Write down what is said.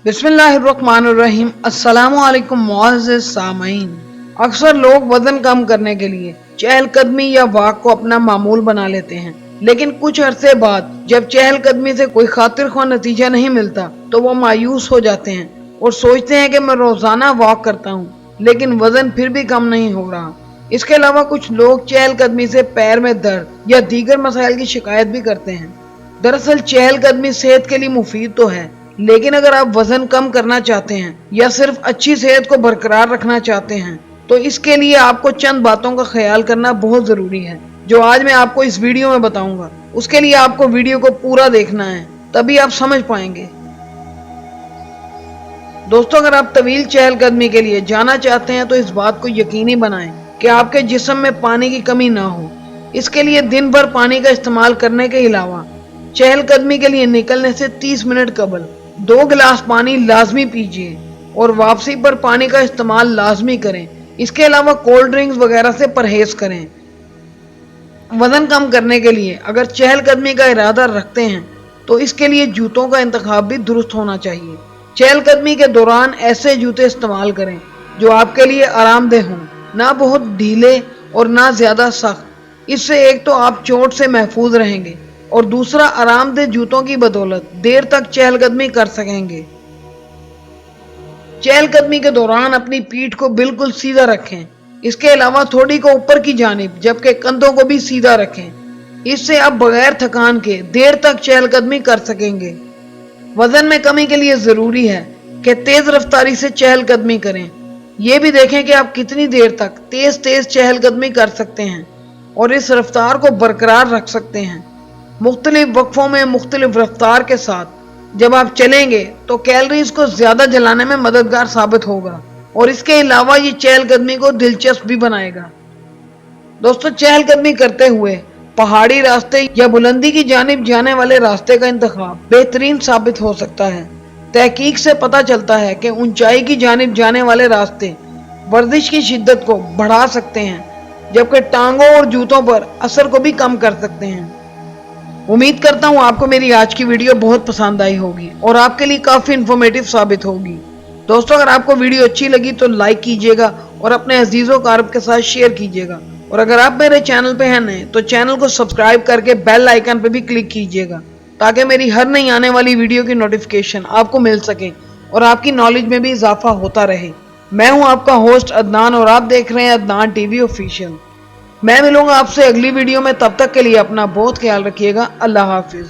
बिस्मिल्लाहिर्रहमानिर्रहीम। अस्सलामुअलैकुम मुअज़्ज़िज़ सामईन। अक्सर लोग वजन कम करने के लिए चहलकदमी या वॉक को अपना मामूल बना लेते हैं, लेकिन कुछ अरसे बाद जब चहलकदमी से कोई खातिर ख्वाह नतीजा नहीं मिलता तो वो मायूस हो जाते हैं और सोचते हैं कि मैं रोजाना वॉक करता हूँ लेकिन वजन फिर भी कम नहीं हो रहा। इसके अलावा कुछ लोग चहलकदमी से पैर में दर्द या दीगर मसाइल की शिकायत भी करते हैं। दरअसल चहलकदमी सेहत के लिए मुफीद तो है, लेकिन अगर आप वजन कम करना चाहते हैं या सिर्फ अच्छी सेहत को बरकरार रखना चाहते हैं तो इसके लिए आपको चंद बातों का ख्याल करना बहुत जरूरी है, जो आज मैं आपको इस वीडियो में बताऊंगा। उसके लिए आपको वीडियो को पूरा देखना है, तभी आप समझ पाएंगे। दोस्तों, अगर आप तवील चहलकदमी के लिए जाना चाहते हैं तो इस बात को यकीनी बनाएं कि आपके जिस्म में पानी की कमी ना हो। इसके लिए दिन भर पानी का इस्तेमाल करने के अलावा चहलकदमी के लिए निकलने से 30 मिनट कबल 2 गिलास पानी लाजमी पीजिए और वापसी पर पानी का इस्तेमाल लाजमी करें। इसके अलावा कोल्ड ड्रिंक्स वगैरह से परहेज करें। वजन कम करने के लिए अगर चहलकदमी का इरादा रखते हैं तो इसके लिए जूतों का इंतखाब भी दुरुस्त होना चाहिए। चहलकदमी के दौरान ऐसे जूते इस्तेमाल करें जो आपके लिए आरामदेह हों, ना बहुत ढीले और ना ज्यादा सख्त। इससे एक तो आप चोट से महफूज रहेंगे और दूसरा आरामदेह जूतों की बदौलत देर तक चहलकदमी कर सकेंगे। चहलकदमी के दौरान अपनी पीठ को बिल्कुल सीधा रखें। इसके अलावा थोड़ी को ऊपर की जानिब जबकि कंधों को भी सीधा रखें। इससे आप बगैर थकान के देर तक चहलकदमी कर सकेंगे। वजन में कमी के लिए जरूरी है कि तेज रफ्तारी से चहलकदमी करें। यह भी देखें कि आप कितनी देर तक तेज तेज चहलकदमी कर सकते हैं और इस रफ्तार को बरकरार रख सकते हैं। मुख्तलिफ वक्फों में मुख्तलिफ रफ्तार के साथ जब आप चलेंगे तो कैलोरीज को ज्यादा जलाने में मददगार साबित होगा और इसके अलावा ये चहलकदमी को दिलचस्प भी बनाएगा। दोस्तों, चहलकदमी करते हुए पहाड़ी रास्ते या बुलंदी की जानिब जाने वाले रास्ते का इंतखाब बेहतरीन साबित हो सकता है। तहकीक से पता चलता है कि ऊंचाई की जानिब जाने वाले रास्ते वर्जिश की शिद्दत को बढ़ा सकते हैं, जबकि टांगों और जूतों पर असर को भी कम कर सकते हैं। उम्मीद करता हूँ आपको मेरी आज की वीडियो बहुत पसंद आई होगी और आपके लिए काफी इंफॉर्मेटिव साबित होगी। दोस्तों, अगर आपको वीडियो अच्छी लगी तो लाइक कीजिएगा और अपने अजीजों कारब के साथ शेयर कीजिएगा। और अगर आप मेरे चैनल पे हैं नए तो चैनल को सब्सक्राइब करके बेल आइकन पे भी क्लिक कीजिएगा, ताकि मेरी हर नई आने वाली वीडियो की नोटिफिकेशन आपको मिल सके और आपकी नॉलेज में भी इजाफा होता रहे। मैं हूँ आपका होस्ट अदनान और आप देख रहे हैं अदनान टीवी ऑफिशियल। मैं मिलूंगा आपसे अगली वीडियो में, तब तक के लिए अपना बहुत ख्याल रखिएगा। अल्लाह हाफिज।